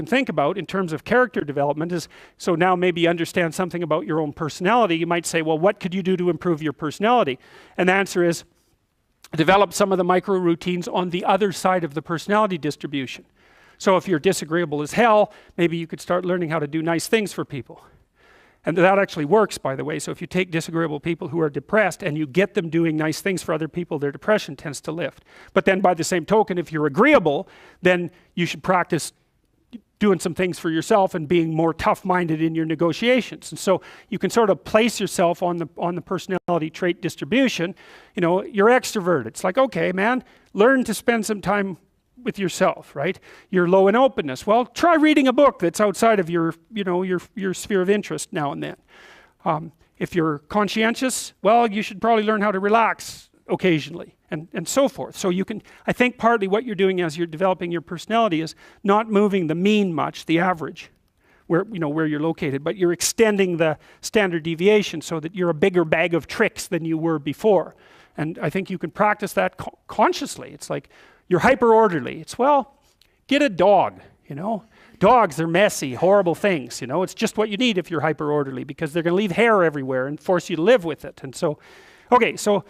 can think about in terms of character development is, so now maybe you understand something about your own personality. You might say, well, what could you do to improve your personality? And the answer is, develop some of the micro routines on the other side of the personality distribution. So if you're disagreeable as hell, maybe you could start learning how to do nice things for people. And that actually works, by the way. So if you take disagreeable people who are depressed and you get them doing nice things for other people, their depression tends to lift. But then by the same token, if you're agreeable, then you should practice doing some things for yourself and being more tough-minded in your negotiations. And so you can sort of place yourself on the personality trait distribution. You know, you're extroverted. It's like, okay, man, learn to spend some time with yourself, right? You're low in openness. Well, try reading a book that's outside of your, your sphere of interest now and then. If you're conscientious, well, you should probably learn how to relax occasionally, and so forth. So you can, I think partly what you're doing as you're developing your personality is not moving the mean much, the average, where you're located, but you're extending the standard deviation so that you're a bigger bag of tricks than you were before. And I think you can practice that consciously. It's like, you're hyper orderly. It's, well, get a dog, Dogs are messy, horrible things, It's just what you need if you're hyper orderly, because they're going to leave hair everywhere and force you to live with it. And so, okay, so